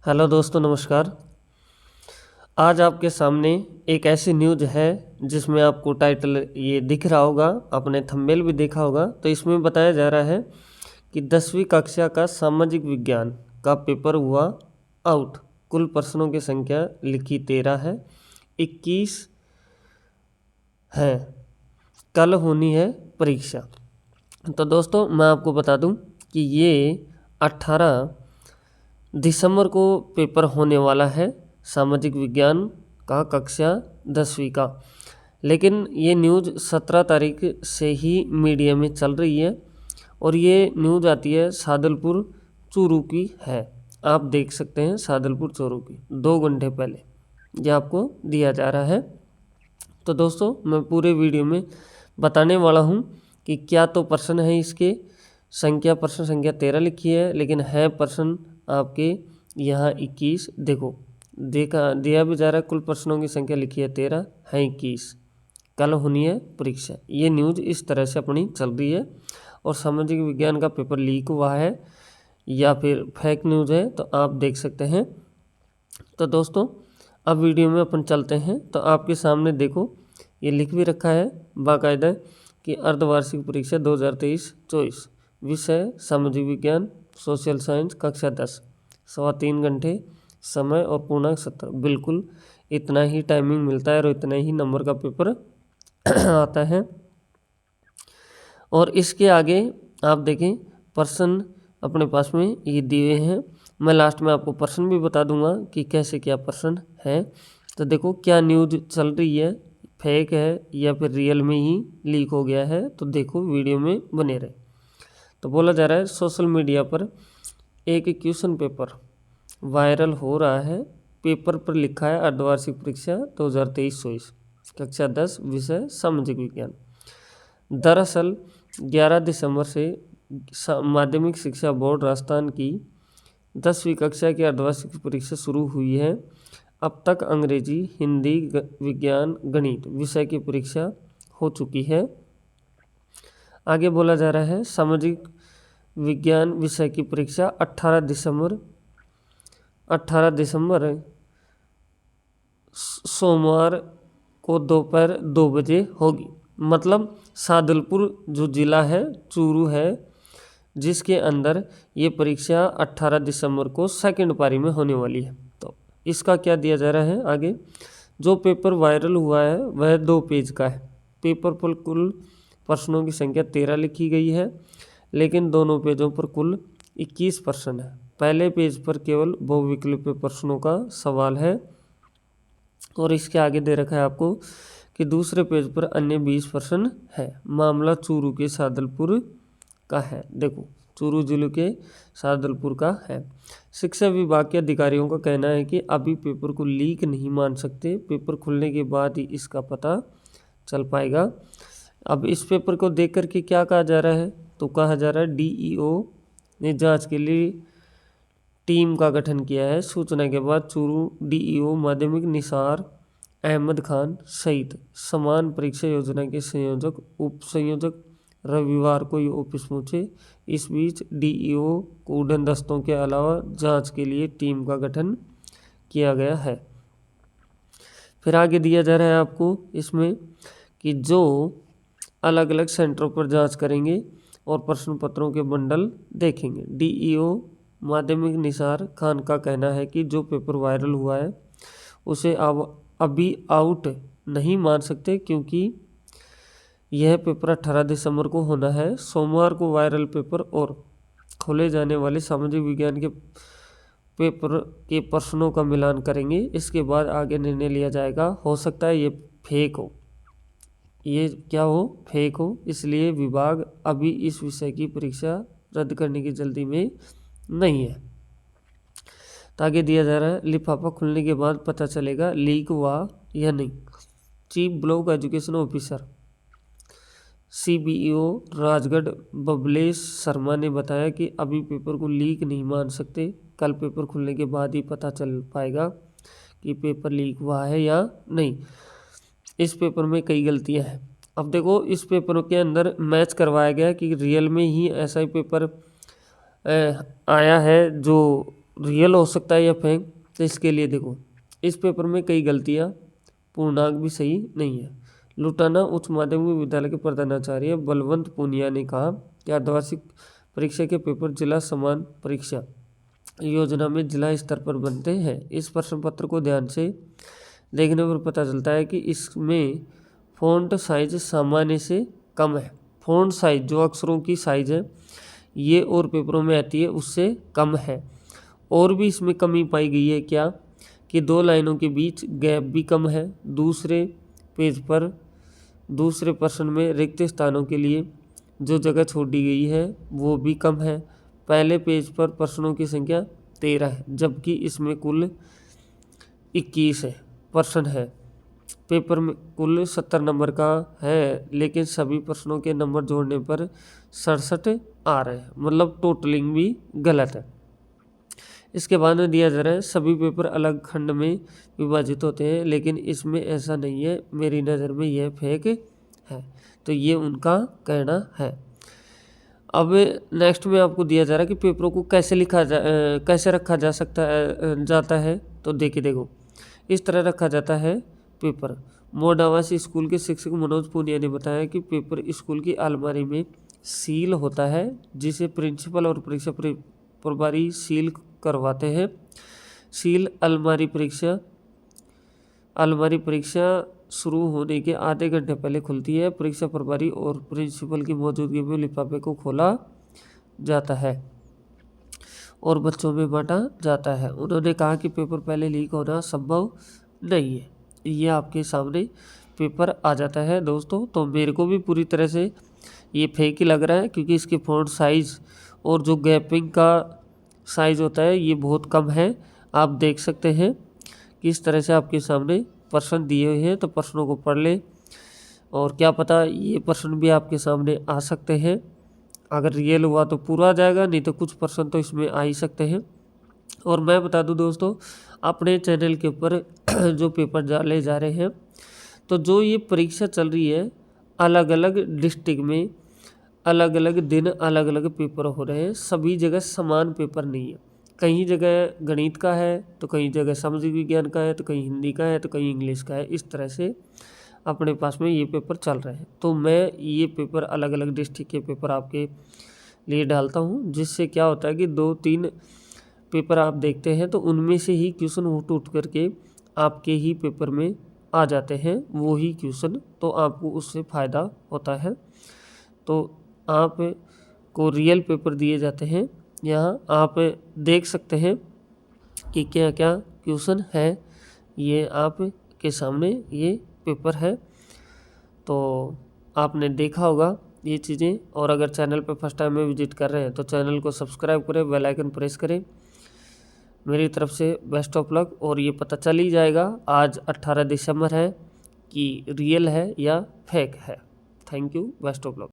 Hello दोस्तों, नमस्कार। आज आपके सामने एक ऐसी न्यूज़ है जिसमें आपको टाइटल ये दिख रहा होगा, आपने थंबनेल भी देखा होगा। तो इसमें बताया जा रहा है कि 10वीं कक्षा का सामाजिक विज्ञान का पेपर हुआ आउट। कुल प्रश्नों की संख्या लिखी 13 है, 21 है, कल होनी है परीक्षा। तो दोस्तों मैं आपको बता दूं कि ये 18 दिसंबर को पेपर होने वाला है सामाजिक विज्ञान का कक्षा 10वीं का। लेकिन ये न्यूज़ 17 तारीख से ही मीडिया में चल रही है और ये न्यूज़ आती है सादुलपुर चूरू की है। आप देख सकते हैं सादुलपुर चूरू की 2 घंटे पहले ये आपको दिया जा रहा है। तो दोस्तों मैं पूरे वीडियो में बताने वाला हूँ कि क्या तो प्रश्न है इसके संख्या, प्रश्न संख्या 13 लिखी है लेकिन है प्रश्न आपके यहाँ 21। देखो देखा दिया भी जा रहा है, कुल प्रश्नों की संख्या लिखी है 13, है 21, कल होनी है परीक्षा। ये न्यूज़ इस तरह से अपनी चल रही है और सामाजिक विज्ञान का पेपर लीक हुआ है या फिर फेक न्यूज़ है, तो आप देख सकते हैं। तो दोस्तों अब वीडियो में अपन चलते हैं। तो आपके सामने देखो ये लिख भी रखा है बाकायदा कि अर्धवार्षिक परीक्षा 2023-24, विषय सामाजिक विज्ञान, सोशल साइंस, कक्षा 10, 3.25 घंटे समय और पूर्णांक 70। बिल्कुल इतना ही टाइमिंग मिलता है और इतना ही नंबर का पेपर आता है। और इसके आगे आप देखें प्रश्न अपने पास में ये दिए हैं। मैं लास्ट में आपको प्रश्न भी बता दूंगा कि कैसे क्या प्रश्न है। तो देखो क्या न्यूज़ चल रही है, फेक है या फिर रियल में ही लीक हो गया है, तो देखो वीडियो में बने रहे। तो बोला जा रहा है सोशल मीडिया पर एक क्वेश्चन पेपर वायरल हो रहा है। पेपर पर लिखा है अर्धवार्षिक परीक्षा 2023-24, कक्षा 10, विषय सामाजिक विज्ञान। दरअसल 11 दिसंबर से माध्यमिक शिक्षा बोर्ड राजस्थान की 10वीं कक्षा की अर्धवार्षिक परीक्षा शुरू हुई है। अब तक अंग्रेजी, हिंदी, विज्ञान, गणित विषय की परीक्षा हो चुकी है। आगे बोला जा रहा है सामाजिक विज्ञान विषय की परीक्षा 18 दिसंबर सोमवार को दोपहर 2 बजे होगी। मतलब सादुलपुर जो ज़िला है, चूरू है, जिसके अंदर ये परीक्षा 18 दिसंबर को सेकंड पारी में होने वाली है। तो इसका क्या दिया जा रहा है आगे। जो पेपर वायरल हुआ है वह 2 पेज का है। पेपर पर कुल प्रश्नों की संख्या 13 लिखी गई है लेकिन दोनों पेजों पर कुल 21 प्रश्न है। पहले पेज पर केवल बहुविकल्पीय प्रश्नों का सवाल है और इसके आगे दे रखा है आपको कि दूसरे पेज पर अन्य 20 प्रश्न है। मामला चूरू के सादुलपुर का है। देखो चूरू जिले के सादुलपुर का है। शिक्षा विभाग के अधिकारियों का कहना है कि अभी पेपर को लीक नहीं मान सकते, पेपर खुलने के बाद ही इसका पता चल पाएगा। अब इस पेपर को देख कर के क्या कहा जा रहा है, तो कहा जा रहा है डीईओ ने जांच के लिए टीम का गठन किया है। सूचना के बाद चूरू डीईओ माध्यमिक निसार अहमद खान सहित समान परीक्षा योजना के संयोजक, उप संयोजक रविवार को ये ऑफिस पहुंचे। इस बीच डीईओ को उड़न दस्तों के अलावा जांच के लिए टीम का गठन किया गया है। फिर आगे दिया जा रहा है आपको इसमें कि जो अलग अलग सेंटरों पर जांच करेंगे और प्रश्न पत्रों के बंडल देखेंगे। डीईओ माध्यमिक निसार खान का कहना है कि जो पेपर वायरल हुआ है उसे अब अभी आउट नहीं मान सकते क्योंकि यह पेपर 18 दिसंबर को होना है। सोमवार को वायरल पेपर और खोले जाने वाले सामाजिक विज्ञान के पेपर के प्रश्नों का मिलान करेंगे। इसके बाद आगे निर्णय लिया जाएगा। हो सकता है ये फेक हो, ये क्या हो, फेक हो। इसलिए विभाग अभी इस विषय की परीक्षा रद्द करने की जल्दी में नहीं है। तो आगे दिया जा रहा है लिफाफा खुलने के बाद पता चलेगा लीक हुआ या नहीं। Chief block education officer CBEO Rajgarh Bablesh Sharma ने बताया कि अभी पेपर को लीक नहीं मान सकते, कल पेपर खुलने के बाद ही पता चल पाएगा कि पेपर लीक हुआ है या नहीं। इस पेपर में कई गलतियां हैं। अब देखो इस पेपर के अंदर मैच करवाया गया कि रियल में ही ऐसा ही पेपर आया है जो रियल हो सकता है या फेक। तो इसके लिए देखो, इस पेपर में कई गलतियाँ, पूर्णांक भी सही नहीं है। लुटाना उच्च माध्यमिक विद्यालय के प्रधानाचार्य बलवंत पूनिया ने कहा कि अर्धवार्षिक परीक्षा के पेपर जिला समान परीक्षा योजना में जिला स्तर पर बनते हैं। इस प्रश्न पत्र को ध्यान से देखने पर पता चलता है कि इसमें फ़ॉन्ट साइज सामान्य से कम है। फ़ॉन्ट साइज, जो अक्षरों की साइज है, ये और पेपरों में आती है उससे कम है। और भी इसमें कमी पाई गई है क्या, कि 2 लाइनों के बीच गैप भी कम है। दूसरे पेज पर दूसरे प्रश्न में रिक्त स्थानों के लिए जो जगह छोड़ी गई है वो भी कम है। पहले पेज पर प्रश्नों की संख्या 13 है, जबकि इसमें कुल 21 है प्रश्न है। पेपर में कुल 70 नंबर का है, लेकिन सभी प्रश्नों के नंबर जोड़ने पर 67 आ रहे हैं, मतलब टोटलिंग भी गलत है। इसके बाद में दिया जा रहा है सभी पेपर अलग खंड में विभाजित होते हैं, लेकिन इसमें ऐसा नहीं है, मेरी नज़र में यह फेक है। तो ये उनका कहना है। अब नेक्स्ट में आपको दिया जा रहा है कि पेपरों को कैसे रखा जाता है। तो देखो, इस तरह रखा जाता है पेपर। मोड आवासी स्कूल के शिक्षक मनोज पूनिया ने बताया कि पेपर स्कूल की अलमारी में सील होता है, जिसे प्रिंसिपल और परीक्षा प्रभारी सील करवाते हैं। सील अलमारी परीक्षा शुरू होने के आधे घंटे पहले खुलती है। परीक्षा प्रभारी और प्रिंसिपल की मौजूदगी में लिफाफे को खोला जाता है और बच्चों में बांटा जाता है। उन्होंने कहा कि पेपर पहले लीक होना संभव नहीं है। ये आपके सामने पेपर आ जाता है दोस्तों। तो मेरे को भी पूरी तरह से ये फेक ही लग रहा है, क्योंकि इसके फ़ॉन्ट साइज़ और जो गैपिंग का साइज़ होता है ये बहुत कम है। आप देख सकते हैं किस तरह से आपके सामने प्रश्न दिए हुए हैं, तो प्रश्नों को पढ़ लें, और क्या पता ये प्रश्न भी आपके सामने आ सकते हैं। अगर रियल हुआ तो पूरा आ जाएगा, नहीं तो कुछ प्रश्न तो इसमें आ ही सकते हैं। और मैं बता दूं दोस्तों, अपने चैनल के ऊपर जो पेपर डाले जा रहे हैं, तो जो ये परीक्षा चल रही है, अलग अलग डिस्ट्रिक्ट में अलग अलग दिन अलग अलग पेपर हो रहे हैं। सभी जगह समान पेपर नहीं है। कहीं जगह गणित का है, तो कहीं जगह सामाजिक विज्ञान का है, तो कहीं हिंदी का है, तो कहीं इंग्लिश का है। इस तरह से अपने पास में ये पेपर चल रहे हैं। तो मैं ये पेपर अलग अलग डिस्ट्रिक्ट के पेपर आपके लिए डालता हूँ, जिससे क्या होता है कि 2-3 पेपर आप देखते हैं तो उनमें से ही क्वेश्चन उठ करके आपके ही पेपर में आ जाते हैं वो ही क्वेश्चन, तो आपको उससे फ़ायदा होता है। तो आप को रियल पेपर दिए जाते हैं। यहाँ आप देख सकते हैं कि क्या क्या क्वेश्चन है, ये आप के सामने ये पेपर है। तो आपने देखा होगा ये चीज़ें। और अगर चैनल पर फर्स्ट टाइम में विजिट कर रहे हैं तो चैनल को सब्सक्राइब करें, बेल आइकन प्रेस करें। मेरी तरफ से बेस्ट ऑफ लक। और ये पता चल ही जाएगा आज 18 दिसंबर है कि रियल है या फेक है। Thank you, best of luck.